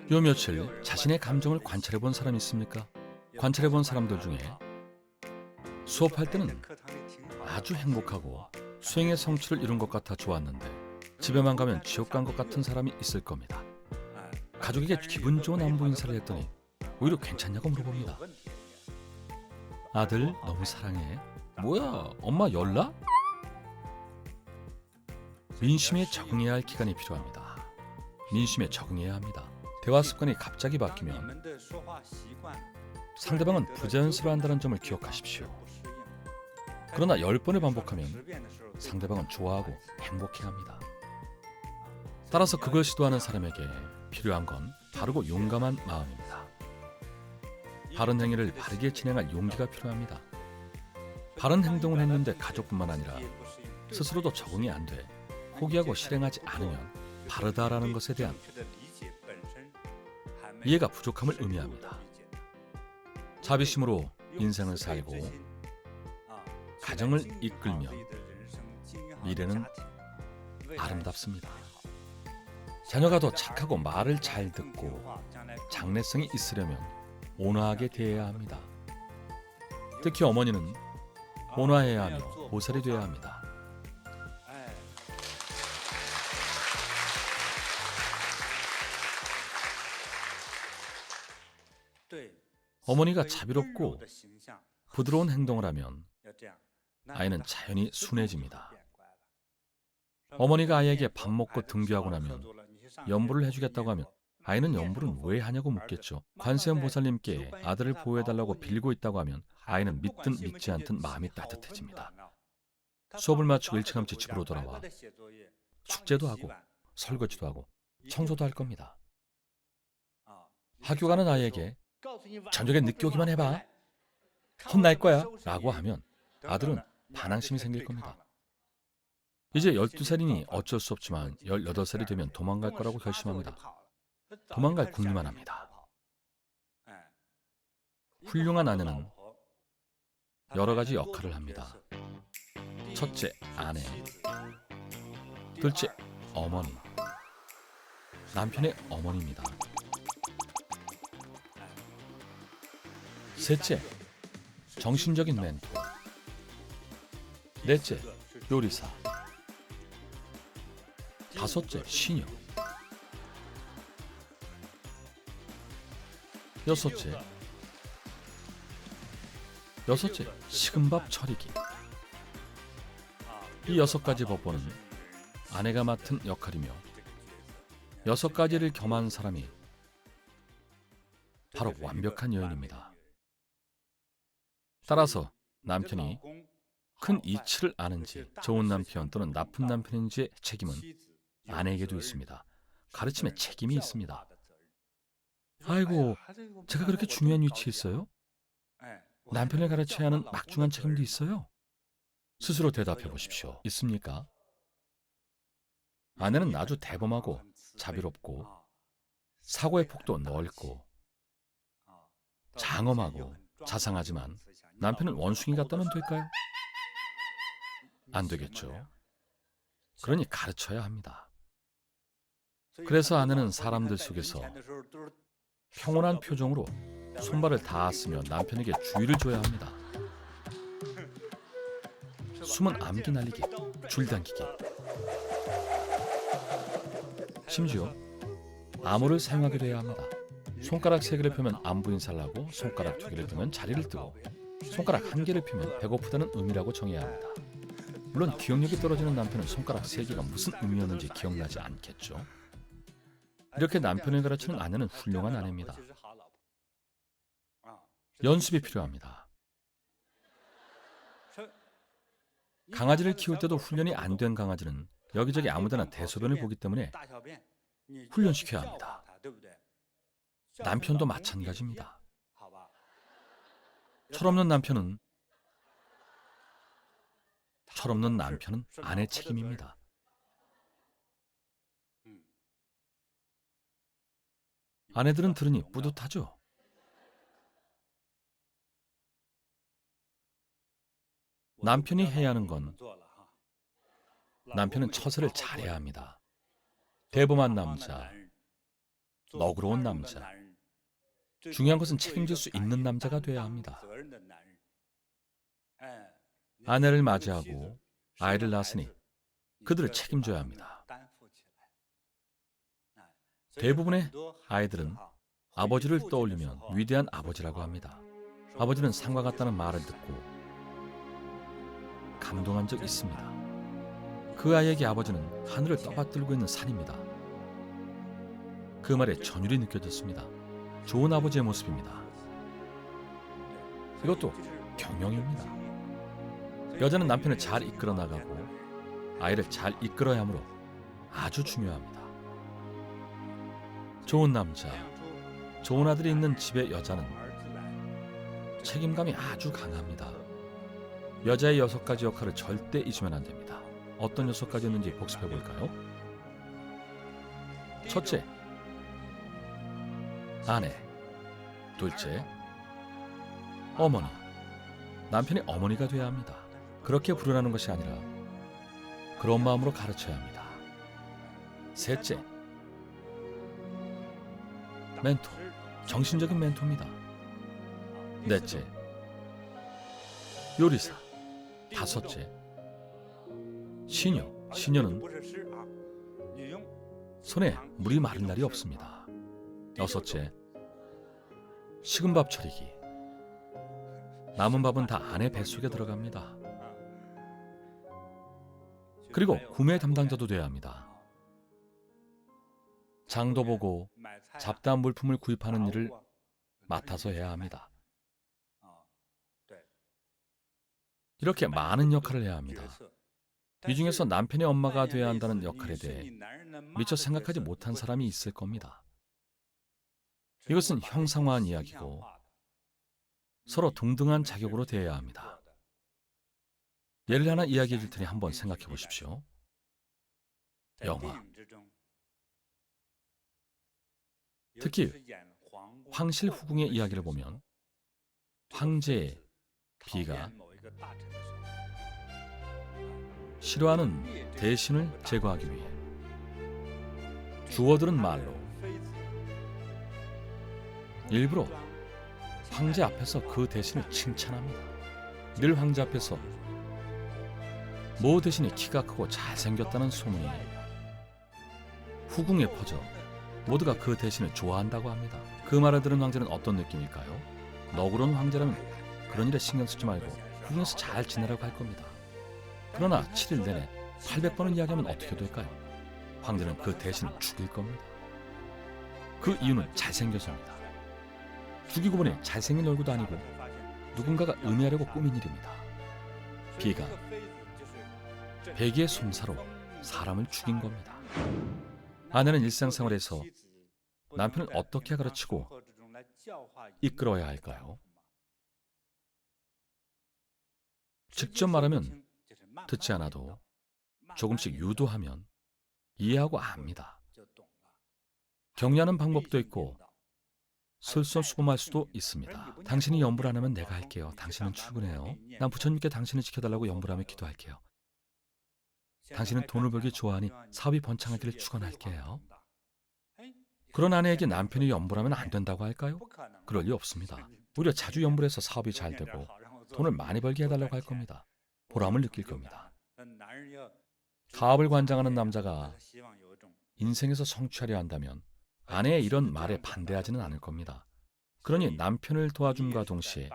요 며칠 자신의 감정을 관찰해 본 사람이 있습니까? 관찰해 본 사람들 중에 수업할 때는 아주 행복하고 수행의 성취를 이룬 것 같아 좋았는데 집에만 가면 지옥 간 것 같은 사람이 있을 겁니다. 가족에게 기분 좋은 안부 인사를 했더니 오히려 괜찮냐고 물어봅니다. 아들 너무 사랑해. 뭐야, 엄마 연락? 민심에 적응해야 할 기간이 필요합니다. 민심에 적응해야 합니다. 대화 습관이 갑자기 바뀌면 상대방은 부자연스러워한다는 점을 기억하십시오. 그러나 10번을 반복하면 상대방은 좋아하고 행복해합니다. 따라서 그걸 시도하는 사람에게 필요한 건 바르고 용감한 마음입니다. 바른 행위를 바르게 진행할 용기가 필요합니다. 바른 행동을 했는데 가족뿐만 아니라 스스로도 적응이 안 돼 포기하고 실행하지 않으면 바르다라는 것에 대한 이해가 부족함을 의미합니다. 자비심으로 인생을 살고 가정을 이끌며 미래는 아름답습니다. 자녀가 더 착하고 말을 잘 듣고 장래성이 있으려면 온화하게 대해야 합니다. 특히 어머니는 온화해야 하며 보살이 되어야 합니다. 어머니가 자비롭고 부드러운 행동을 하면 아이는 자연히 순해집니다. 어머니가 아이에게 밥 먹고 등교하고 나면 연부를 해주겠다고 하면 아이는 연부는 왜 하냐고 묻겠죠. 관세음 보살님께 아들을 보호해달라고 빌고 있다고 하면 아이는 믿든 믿지 않든 마음이 따뜻해집니다. 수업을 마치고 일찌감치 집으로 돌아와 숙제도 하고 설거지도 하고 청소도 할 겁니다. 학교 가는 아이에게 저녁에 늦게 오기만 해봐, 혼날 거야 라고 하면 아들은 반항심이 생길 겁니다. 이제 12살이니 어쩔 수 없지만 18살이 되면 도망갈 거라고 결심합니다. 도망갈 궁리만 합니다. 훌륭한 아내는 여러 가지 역할을 합니다. 첫째, 아내. 둘째, 어머니. 남편의 어머니입니다. 셋째, 정신적인 멘토. 넷째, 요리사. 다섯째, 시녀. 여섯째, 식은밥 차리기. 이 6가지 법보는 아내가 맡은 역할이며 6가지를 겸한 사람이 바로 완벽한 여인입니다. 따라서 남편이 큰 이치를 아는지 좋은 남편 또는 나쁜 남편인지의 책임은 아내에게도 있습니다. 가르침에 책임이 있습니다. 아이고, 제가 그렇게 중요한 위치에 있어요? 남편을 가르쳐야 하는 막중한 책임도 있어요? 스스로 대답해 보십시오. 있습니까? 아내는 아주 대범하고 자비롭고 사고의 폭도 넓고 장엄하고 자상하지만 남편은 원숭이 같다면 될까요? 안 되겠죠. 그러니 가르쳐야 합니다. 그래서 아내는 사람들 속에서 평온한 표정으로 손발을 다 쓰며 남편에게 주의를 줘야 합니다. 숨은 암기 날리기, 줄당기기. 심지어 암호를 사용하기도 해야 합니다. 손가락 3개를 펴면 안부 인사를 하고 손가락 2개를 펴면 자리를 뜨고 손가락 1개를 펴면 배고프다는 의미라고 정해야 합니다. 물론 기억력이 떨어지는 남편은 손가락 3개가 무슨 의미였는지 기억나지 않겠죠. 이렇게 남편을 가르치는 아내는 훌륭한 아내입니다. 연습이 필요합니다. 강아지를 키울 때도 훈련이 안 된 강아지는 여기저기 아무데나 대소변을 보기 때문에 훈련시켜야 합니다. 남편도 마찬가지입니다. 철없는 남편은 아내 책임입니다. 아내들은 들으니 뿌듯하죠. 남편이 해야 하는 건 남편은 처세를 잘해야 합니다. 대범한 남자, 너그러운 남자. 중요한 것은 책임질 수 있는 남자가 돼야 합니다. 아내를 맞이하고 아이를 낳았으니 그들을 책임져야 합니다. 대부분의 아이들은 아버지를 떠올리면 위대한 아버지라고 합니다. 아버지는 산과 같다는 말을 듣고 감동한 적 있습니다. 그 아이에게 아버지는 하늘을 떠받들고 있는 산입니다. 그 말에 전율이 느껴졌습니다. 좋은 아버지의 모습입니다. 이것도 경영입니다. 여자는 남편을 잘 이끌어 나가고 아이를 잘 이끌어야 하므로 아주 중요합니다. 좋은 남자, 좋은 아들이 있는 집의 여자는 책임감이 아주 강합니다. 여자의 6가지 역할을 절대 잊으면 안 됩니다. 어떤 6가지였는지 복습해 볼까요? 첫째, 아내. 둘째, 어머니. 남편이 어머니가 돼야 합니다. 그렇게 부르라는 것이 아니라 그런 마음으로 가르쳐야 합니다. 셋째, 멘토. 정신적인 멘토입니다. 넷째, 요리사. 다섯째, 시녀. 시녀는 손에 물이 마른 날이 없습니다. 여섯째, 식은 밥 차리기. 남은 밥은 다 아내 뱃속에 들어갑니다. 그리고 구매 담당자도 돼야 합니다. 장도 보고 잡다한 물품을 구입하는 일을 맡아서 해야 합니다. 이렇게 많은 역할을 해야 합니다. 이 중에서 남편의 엄마가 돼야 한다는 역할에 대해 미처 생각하지 못한 사람이 있을 겁니다. 이것은 형상화한 이야기고 서로 동등한 자격으로 대해야 합니다. 예를 하나 이야기해 줄 테니 한번 생각해 보십시오. 영화. 특히 황실 후궁의 이야기를 보면 황제의 비가 싫어하는 대신을 제거하기 위해 주워들은 말로 일부러 황제 앞에서 그 대신을 칭찬합니다. 늘 황제 앞에서 모 대신이 키가 크고 잘생겼다는 소문이 후궁에 퍼져 모두가 그 대신을 좋아한다고 합니다. 그 말을 들은 황제는 어떤 느낌일까요? 너그러운 황제라면 그런 일에 신경 쓰지 말고 후궁에서 잘 지내라고 할 겁니다. 그러나 7일 내내 800번을 이야기하면 어떻게 될까요? 황제는 그 대신을 죽일 겁니다. 그 이유는 잘생겨서입니다. 죽이고 보니 잘생긴 얼굴도 아니고 누군가가 음해하려고 꾸민 일입니다. 비가 베개의 솜사로 사람을 죽인 겁니다. 아내는 일상생활에서 남편을 어떻게 가르치고 이끌어야 할까요? 직접 말하면 듣지 않아도 조금씩 유도하면 이해하고 압니다. 격려하는 방법도 있고 솔선수범할 수도 있습니다. 당신이 염불 안 하면 내가 할게요. 당신은 출근해요. 난 부처님께 당신을 지켜달라고 염불하며 기도할게요. 당신은 돈을 벌기 좋아하니 사업이 번창하기를 축원할게요. 그런 아내에게 남편이 염불하면 안 된다고 할까요? 그럴 리 없습니다. 오히려 자주 염불해서 사업이 잘 되고 돈을 많이 벌게 해달라고 할 겁니다. 보람을 느낄 겁니다. 사업을 관장하는 남자가 인생에서 성취하려 한다면 아내의 이런 말에 반대하지는 않을 겁니다. 그러니 남편을 도와줌과 동시에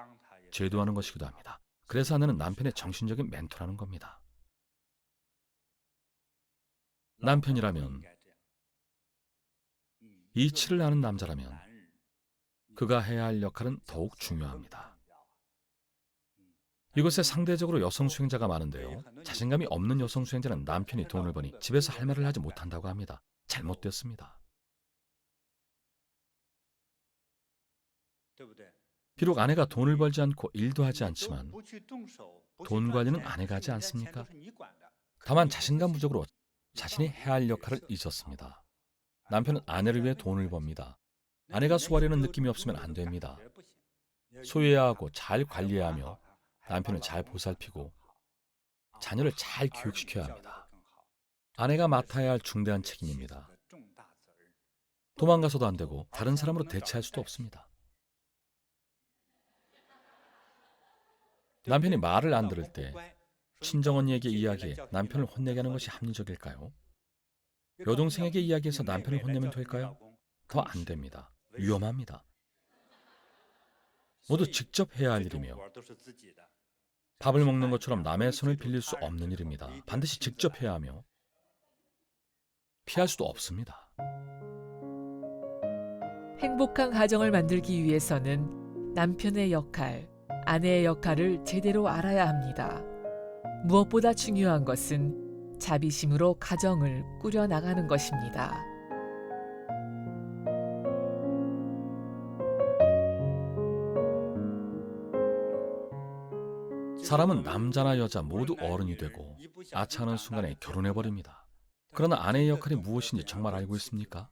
제도하는 것이기도 합니다. 그래서 아내는 남편의 정신적인 멘토라는 겁니다. 남편이라면 이치를 아는 남자라면 그가 해야 할 역할은 더욱 중요합니다. 이곳에 상대적으로 여성 수행자가 많은데요. 자신감이 없는 여성 수행자는 남편이 돈을 버니 집에서 할 말을 하지 못한다고 합니다. 잘못됐습니다. 비록 아내가 돈을 벌지 않고 일도 하지 않지만 돈 관리는 아내가 하지 않습니까? 다만 자신감 부족으로 자신이 해야 할 역할을 잊었습니다. 남편은 아내를 위해 돈을 법니다. 아내가 소화하려는 느낌이 없으면 안 됩니다. 소유해야 하고 잘 관리해야 하며 남편을 잘 보살피고 자녀를 잘 교육시켜야 합니다. 아내가 맡아야 할 중대한 책임입니다. 도망가서도 안 되고 다른 사람으로 대체할 수도 없습니다. 남편이 말을 안 들을 때 친정언니에게 이야기해 남편을 혼내게 하는 것이 합리적일까요? 여동생에게 이야기해서 남편을 혼내면 될까요? 더 안 됩니다. 위험합니다. 모두 직접 해야 할 일이며 밥을 먹는 것처럼 남의 손을 빌릴 수 없는 일입니다. 반드시 직접 해야 하며 피할 수도 없습니다. 행복한 가정을 만들기 위해서는 남편의 역할, 아내의 역할을 제대로 알아야 합니다. 무엇보다 중요한 것은 자비심으로 가정을 꾸려나가는 것입니다. 사람은 남자나 여자 모두 어른이 되고 아차하는 순간에 결혼해버립니다. 그러나 아내의 역할이 무엇인지 정말 알고 있습니까?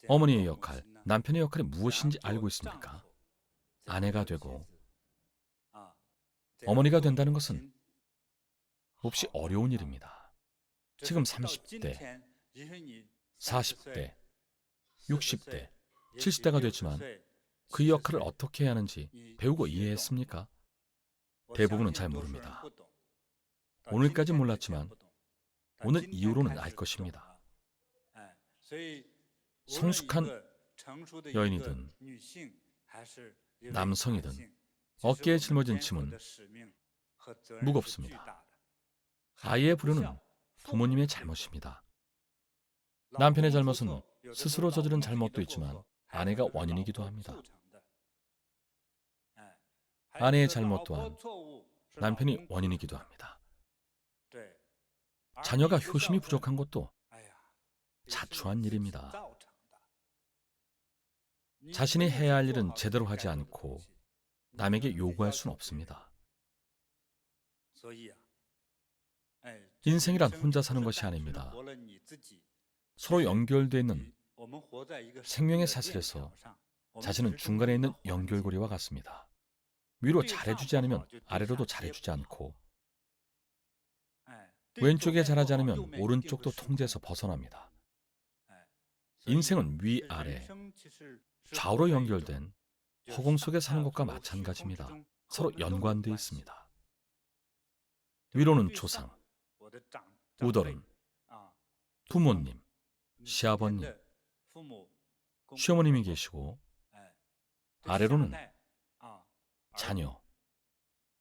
어머니의 역할, 남편의 역할이 무엇인지 알고 있습니까? 아내가 되고 어머니가 된다는 것은 몹시 어려운 일입니다. 지금 30대, 40대, 60대, 70대가 됐지만 그 역할을 어떻게 해야 하는지 배우고 이해했습니까? 대부분은 잘 모릅니다. 오늘까지 몰랐지만 오늘 이후로는 알 것입니다. 성숙한 여인이든 남성이든 어깨에 짊어진 짐은 무겁습니다. 아이의 불효는 부모님의 잘못입니다. 남편의 잘못은 스스로 저지른 잘못도 있지만 아내가 원인이기도 합니다. 아내의 잘못 또한 남편이 원인이기도 합니다. 자녀가 효심이 부족한 것도 자초한 일입니다. 자신이 해야 할 일은 제대로 하지 않고 남에게 요구할 수는 없습니다. 인생이란 혼자 사는 것이 아닙니다. 서로 연결되어 있는 생명의 사슬에서 자신은 중간에 있는 연결고리와 같습니다. 위로 잘해주지 않으면 아래로도 잘해주지 않고 왼쪽에 잘하지 않으면 오른쪽도 통제에서 벗어납니다. 인생은 위아래, 좌우로 연결된 허공 속에 사는 것과 마찬가지입니다. 서로 연관되어 있습니다. 위로는 조상, 우더른, 부모님, 시아버님, 시어머님이 계시고 아래로는 자녀,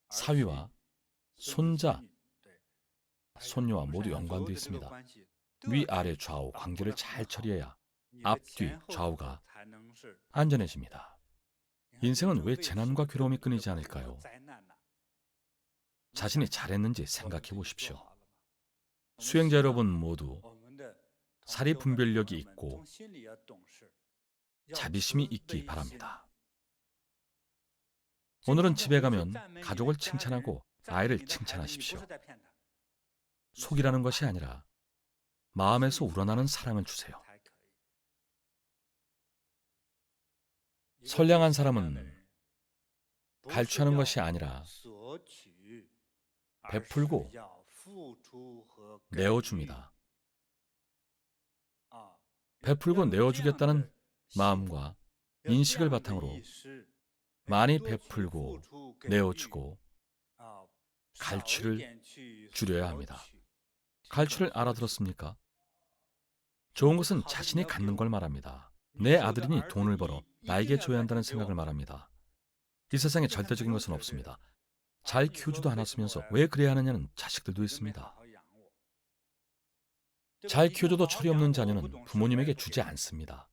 사위와 손자, 손녀와 모두 연관되어 있습니다. 위아래 좌우 관계를 잘 처리해야 앞뒤 좌우가 안전해집니다. 인생은 왜 재난과 괴로움이 끊이지 않을까요? 자신이 잘했는지 생각해 보십시오. 수행자 여러분 모두 사리 분별력이 있고 자비심이 있기 바랍니다. 오늘은 집에 가면 가족을 칭찬하고 아이를 칭찬하십시오. 속이라는 것이 아니라 마음에서 우러나는 사랑을 주세요. 선량한 사람은 갈취하는 것이 아니라 베풀고 내어줍니다. 베풀고 내어주겠다는 마음과 인식을 바탕으로 많이 베풀고 내어주고 갈취를 줄여야 합니다. 갈취를 알아들었습니까? 좋은 것은 자신이 갖는 걸 말합니다. 내 아들이니 돈을 벌어 나에게 줘야 한다는 생각을 말합니다. 이 세상에 절대적인 것은 없습니다. 잘 키우지도 않았으면서 왜 그래야 하느냐는 자식들도 있습니다. 잘 키워줘도 철이 없는 자녀는 부모님에게 주지 않습니다.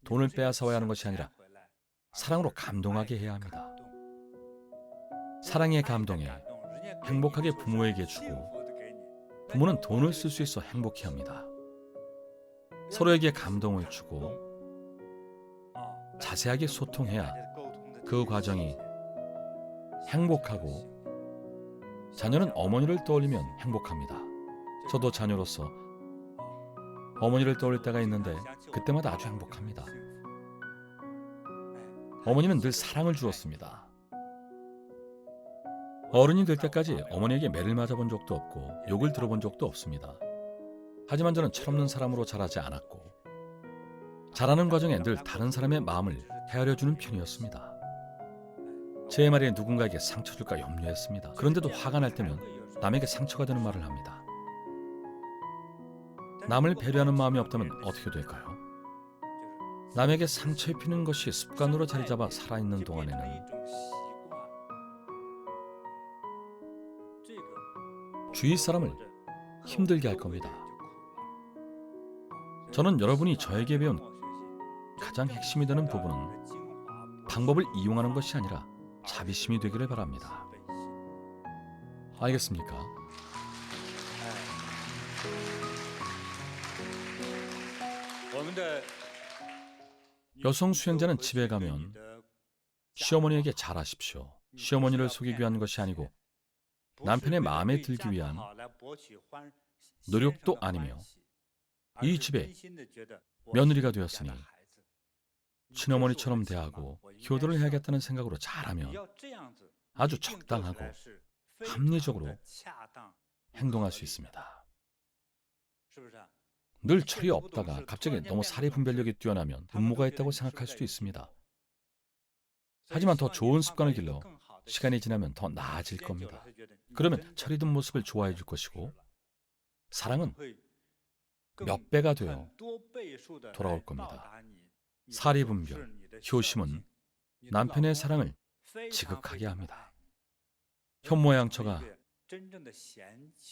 돈을 빼앗아와야 하는 것이 아니라 사랑으로 감동하게 해야 합니다. 사랑의 감동에 행복하게 부모에게 주고 부모는 돈을 쓸 수 있어 행복해합니다. 서로에게 감동을 주고 자세하게 소통해야 그 과정이 행복하고 자녀는 어머니를 떠올리면 행복합니다. 저도 자녀로서 어머니를 떠올릴 때가 있는데 그때마다 아주 행복합니다. 어머니는 늘 사랑을 주었습니다. 어른이 될 때까지 어머니에게 매를 맞아본 적도 없고 욕을 들어본 적도 없습니다. 하지만 저는 철없는 사람으로 자라지 않았고 자라는 과정에 늘 다른 사람의 마음을 헤아려주는 편이었습니다. 제 말에 누군가에게 상처 줄까 염려했습니다. 그런데도 화가 날 때면 남에게 상처가 되는 말을 합니다. 남을 배려하는 마음이 없다면 어떻게 될까요? 남에게 상처 입히는 것이 습관으로 자리 잡아 살아있는 동안에는 주위 사람을 힘들게 할 겁니다. 저는 여러분이 저에게 배운 가장 핵심이 되는 부분은 방법을 이용하는 것이 아니라 자비심이 되기를 바랍니다. 알겠습니까? 여성 수행자는 집에 가면 시어머니에게 잘하십시오. 시어머니를 속이기 위한 것이 아니고 남편의 마음에 들기 위한 노력도 아니며 이 집에 며느리가 되었으니 친어머니처럼 대하고 효도를 해야겠다는 생각으로 잘하면 아주 적당하고 합리적으로 행동할 수 있습니다. 늘 철이 없다가 갑자기 너무 사리 분별력이 뛰어나면 음모가 있다고 생각할 수도 있습니다. 하지만 더 좋은 습관을 길러 시간이 지나면 더 나아질 겁니다. 그러면 철이 든 모습을 좋아해 줄 것이고 사랑은 몇 배가 되어 돌아올 겁니다. 사리 분별, 효심은 남편의 사랑을 지극하게 합니다. 현모양처가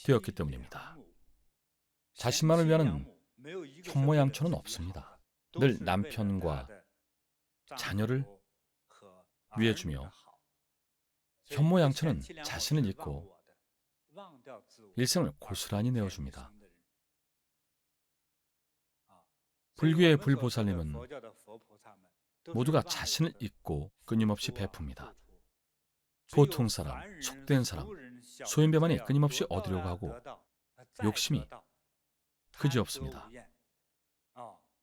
되었기 때문입니다. 자신만을 위하는 현모양처는 없습니다. 늘 남편과 자녀를 위해주며 현모양처는 자신을 잊고 일생을 고스란히 내어줍니다. 불교의 불보살님은 모두가 자신을 잊고 끊임없이 베풉니다. 보통 사람, 속된 사람, 소인배만이 끊임없이 얻으려고 하고 욕심이 그지없습니다.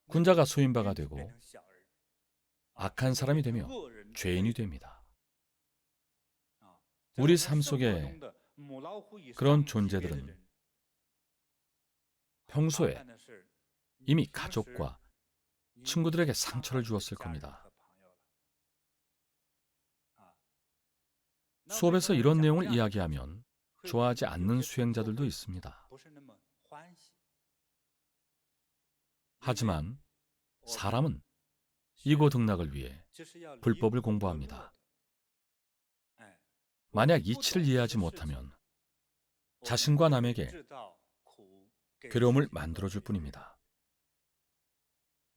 군자가 소인바가 되고 악한 사람이 되며 죄인이 됩니다. 우리 삶 속에 그런 존재들은 평소에 이미 가족과 친구들에게 상처를 주었을 겁니다. 수업에서 이런 내용을 이야기하면 좋아하지 않는 수행자들도 있습니다. 하지만 사람은 이고등락을 위해 불법을 공부합니다. 만약 이치를 이해하지 못하면 자신과 남에게 괴로움을 만들어줄 뿐입니다.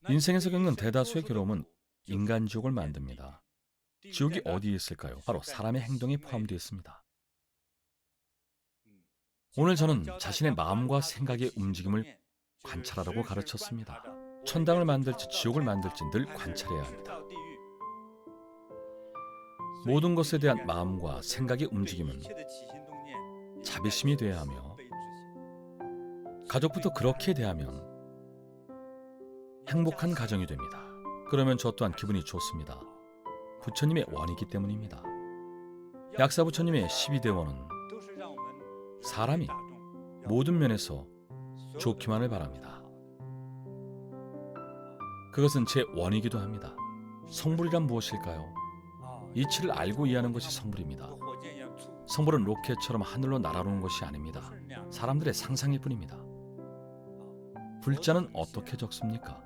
인생에서 겪는 대다수의 괴로움은 인간지옥을 만듭니다. 지옥이 어디에 있을까요? 바로 사람의 행동에 포함되어 있습니다. 오늘 저는 자신의 마음과 생각의 움직임을 관찰하라고 가르쳤습니다. 천당을 만들지 지옥을 만들지 늘 관찰해야 합니다. 모든 것에 대한 마음과 생각의 움직임은 자비심이 되어야 하며 가족부터 그렇게 대하면 행복한 가정이 됩니다. 그러면 저 또한 기분이 좋습니다. 부처님의 원이기 때문입니다. 약사 부처님의 12대 원은 사람이 모든 면에서 좋기만을 바랍니다. 그것은 제 원이기도 합니다. 성불이란 무엇일까요? 이치를 알고 이해하는 것이 성불입니다. 성불은 로켓처럼 하늘로 날아오는 것이 아닙니다. 사람들의 상상일 뿐입니다. 불자는 어떻게 적습니까?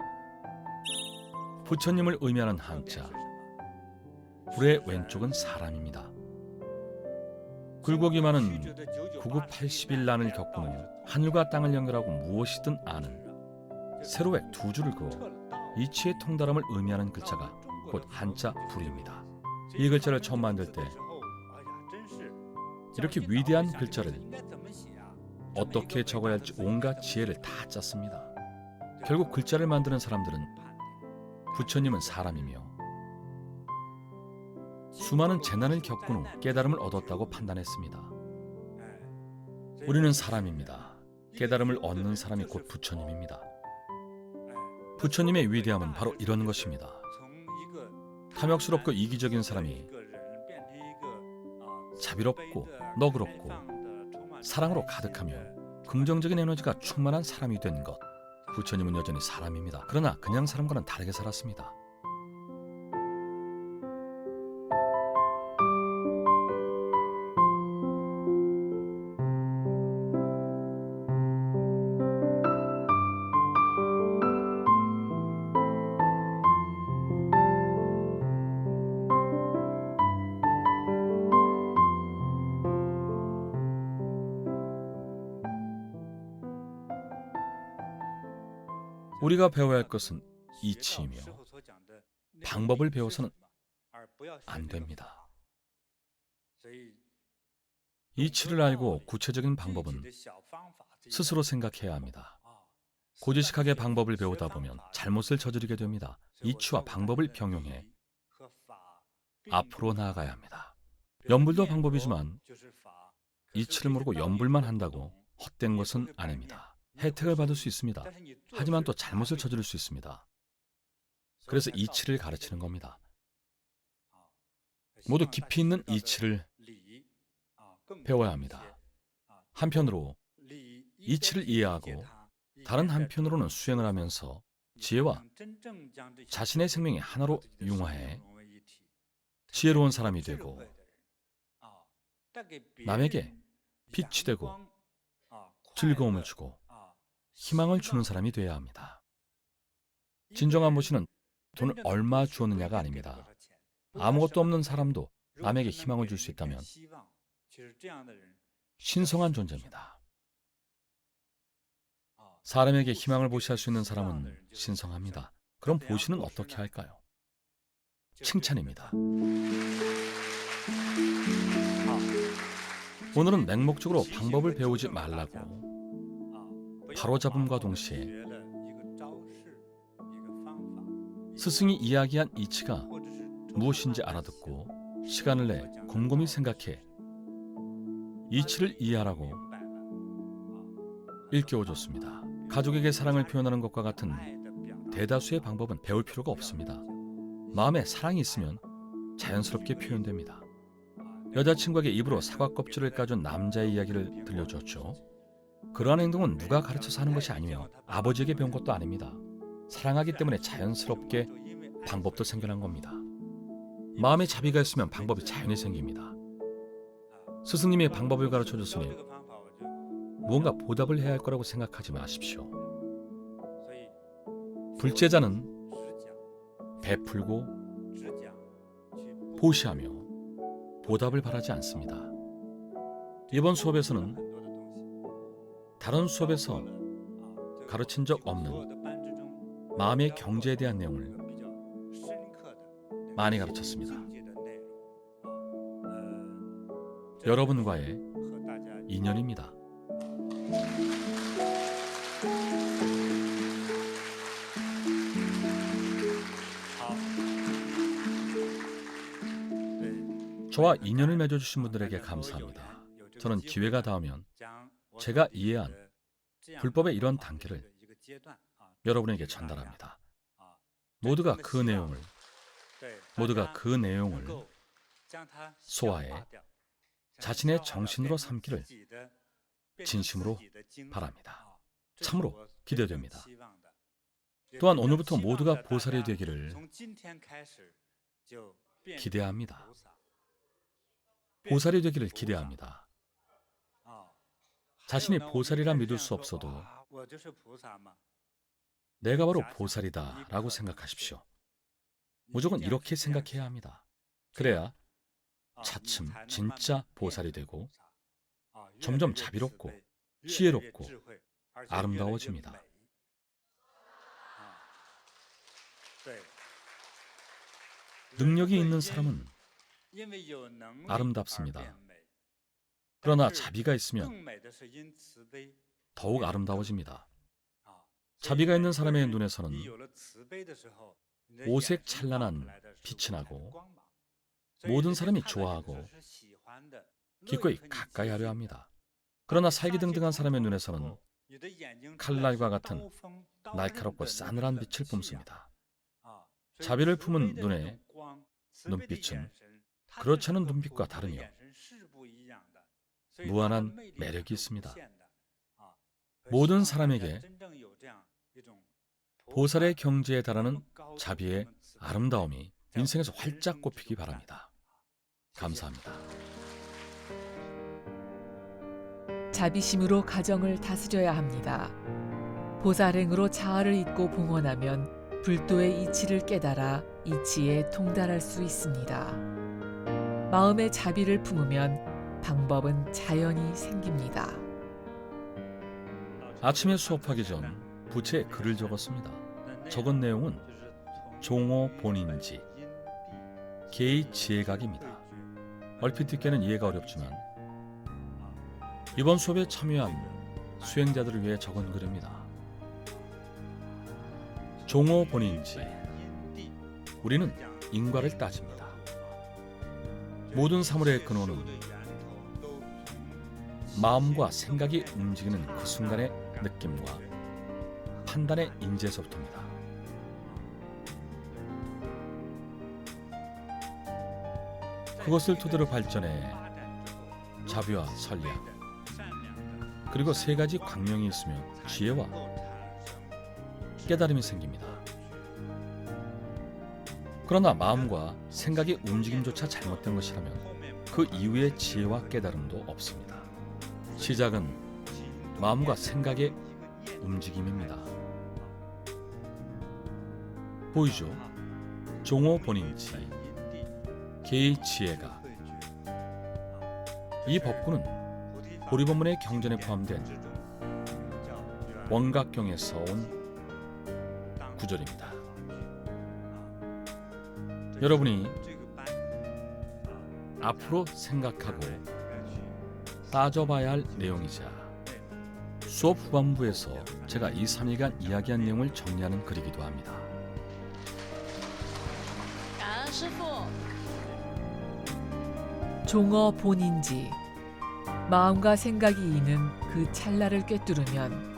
부처님을 의미하는 한자. 불의 왼쪽은 사람입니다. 굴곡이 많은 9980일 겪고는 하늘과 땅을 연결하고 무엇이든 아는 세로에 두 줄을 그어 이치의 통달함을 의미하는 글자가 곧 한자 불입니다. 이 글자를 처음 만들 때 이렇게 위대한 글자를 어떻게 적어야 할지 온갖 지혜를 다 짰습니다. 결국 글자를 만드는 사람들은 부처님은 사람이며 수많은 재난을 겪은 후 깨달음을 얻었다고 판단했습니다. 우리는 사람입니다. 깨달음을 얻는 사람이 곧 부처님입니다. 부처님의 위대함은 바로 이런 것입니다. 탐욕스럽고 이기적인 사람이 자비롭고 너그럽고 사랑으로 가득하며 긍정적인 에너지가 충만한 사람이 된 것, 부처님은 여전히 사람입니다. 그러나 그냥 사람과는 다르게 살았습니다. 우리가 배워야 할 것은 이치이며 방법을 배워서는 안 됩니다. 이치를 알고 구체적인 방법은 스스로 생각해야 합니다. 고지식하게 방법을 배우다 보면 잘못을 저지르게 됩니다. 이치와 방법을 병용해 앞으로 나아가야 합니다. 염불도 방법이지만 이치를 모르고 염불만 한다고 헛된 것은 아닙니다. 혜택을 받을 수 있습니다. 하지만 또 잘못을 저지를 수 있습니다. 그래서 이치를 가르치는 겁니다. 모두 깊이 있는 이치를 배워야 합니다. 한편으로 이치를 이해하고 다른 한편으로는 수행을 하면서 지혜와 자신의 생명이 하나로 융화해 지혜로운 사람이 되고 남에게 빛이 되고 즐거움을 주고 희망을 주는 사람이 되어야 합니다. 진정한 모시는 돈을 얼마 주었느냐가 아닙니다. 아무것도 없는 사람도 남에게 희망을 줄 수 있다면 신성한 존재입니다. 사람에게 희망을 보시할 수 있는 사람은 신성합니다. 그럼 보시는 어떻게 할까요? 칭찬입니다. 오늘은 맹목적으로 방법을 배우지 말라고 바로잡음과 동시에 스승이 이야기한 이치가 무엇인지 알아듣고 시간을 내 곰곰이 생각해 이치를 이해하라고 일깨워줬습니다. 가족에게 사랑을 표현하는 것과 같은 대다수의 방법은 배울 필요가 없습니다. 마음에 사랑이 있으면 자연스럽게 표현됩니다. 여자친구에게 입으로 사과 껍질을 까준 남자의 이야기를 들려줬죠. 그러한 행동은 누가 가르쳐서 하는 것이 아니며 아버지에게 배운 것도 아닙니다. 사랑하기 때문에 자연스럽게 방법도 생겨난 겁니다. 마음에 자비가 있으면 방법이 자연히 생깁니다. 스승님이 방법을 가르쳐줬으니 무언가 보답을 해야 할 거라고 생각하지 마십시오. 불제자는 베풀고 보시하며 보답을 바라지 않습니다. 이번 수업에서는 다른 수업에서 가르친 적 없는 마음의 경제에 대한 내용을 많이 가르쳤습니다. 여러분과의 인연입니다. 저와 인연을 맺어주신 분들에게 감사합니다. 저는 기회가 닿으면 제가 이해한 불법의 이런 단계를 여러분에게 전달합니다. 모두가 그 내용을 소화해 자신의 정신으로 삼기를 진심으로 바랍니다. 참으로 기대됩니다. 또한 오늘부터 모두가 보살이 되기를 기대합니다. 보살이 되기를 기대합니다. 자신이 보살이라 믿을 수 없어도 내가 바로 보살이다 라고 생각하십시오. 무조건 이렇게 생각해야 합니다. 그래야 차츰 진짜 보살이 되고 점점 자비롭고 지혜롭고 아름다워집니다. 능력이 있는 사람은 아름답습니다. 그러나 자비가 있으면 더욱 아름다워집니다. 자비가 있는 사람의 눈에서는 오색 찬란한 빛이 나고 모든 사람이 좋아하고 기꺼이 가까이 하려 합니다. 그러나 살기등등한 사람의 눈에서는 칼날과 같은 날카롭고 싸늘한 빛을 뿜습니다. 자비를 품은 눈의 눈빛은 그렇지 않은 눈빛과 다르며 무한한 매력이 있습니다. 모든 사람에게 보살의 경지에 달하는 자비의 아름다움이 인생에서 활짝 꼽히기 바랍니다. 감사합니다. 자비심으로 가정을 다스려야 합니다. 보살행으로 자아를 잊고 봉헌하면 불도의 이치를 깨달아 이치에 통달할 수 있습니다. 마음의 자비를 품으면 방법은 자연히 생깁니다. 아침에 수업하기 전 부채에 글을 적었습니다. 적은 내용은 종어 본인지, 개의 지혜각입니다. 얼핏 듣기에는 이해가 어렵지만 이번 수업에 참여한 수행자들을 위해 적은 글입니다. 종어 본인지, 우리는 인과를 따집니다. 모든 사물의 근원은 마음과 생각이 움직이는 그 순간의 느낌과 판단의 인지에서부터입니다. 그것을 토대로 발전해 자비와 선량, 그리고 세 가지 광명이 있으며 지혜와 깨달음이 생깁니다. 그러나 마음과 생각의 움직임조차 잘못된 것이라면 그 이후의 지혜와 깨달음도 없습니다. 시작은 마음과 생각의 움직임입니다. 보이죠? 종어 본인지, 개의 지혜가. 이 법구는 보리법문의 경전에 포함된 원각경에서 온 구절입니다. 여러분이 앞으로 생각하고 따져봐야 할 내용이자 수업 후반부에서 제가 2, 3일간 이야기한 내용을 정리하는 글이기도 합니다. 종어 본인지, 마음과 생각이 이는 그 찰나를 꿰뚫으면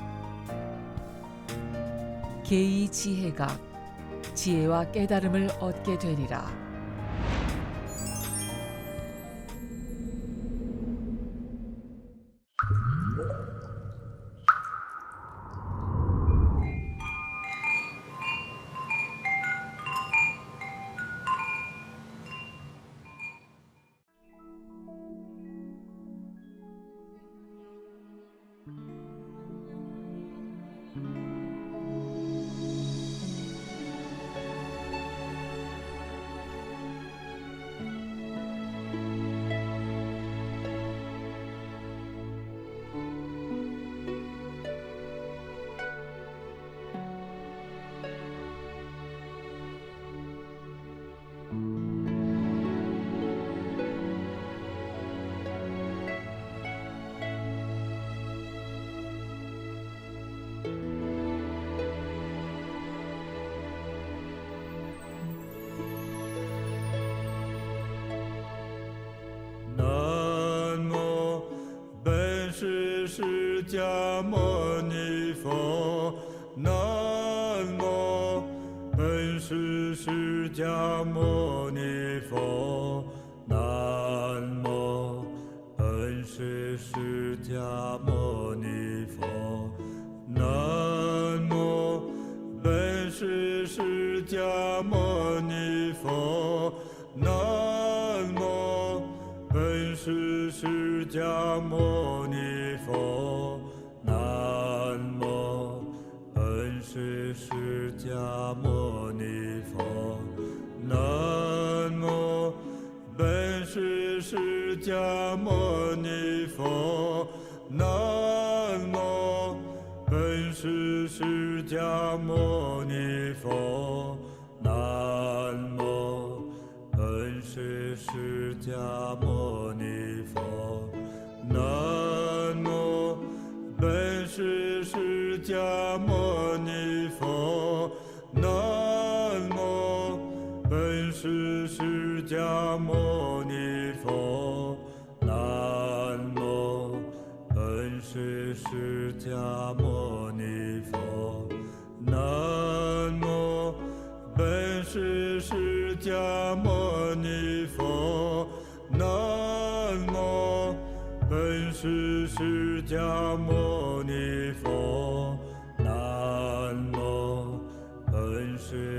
개의 지혜가 지혜와 깨달음을 얻게 되리라.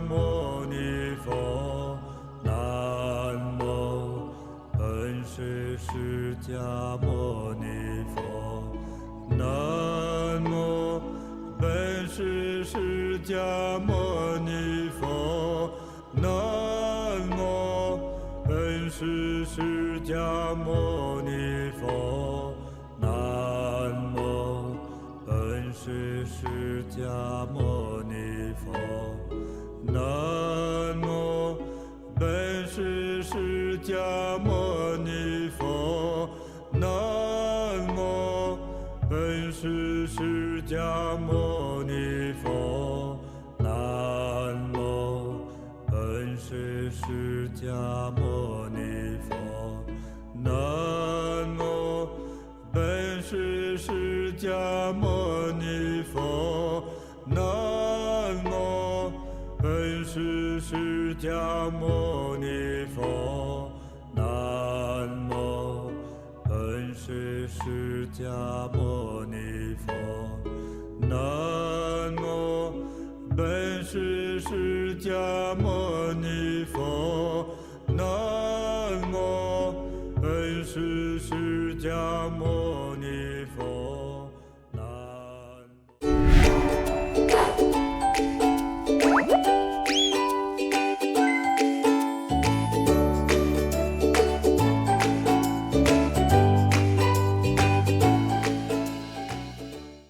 牟尼佛，南无本师释迦牟尼佛，南无本师释迦牟尼佛，南无本师释迦牟尼佛，南无本师释迦牟尼佛，南无本师释迦牟尼佛，南无本师释迦牟尼佛，南无本师释迦牟尼佛，南无本师释迦牟尼佛，南无本师释迦牟尼佛，南无本师释迦牟尼佛，南无本师释迦牟尼佛。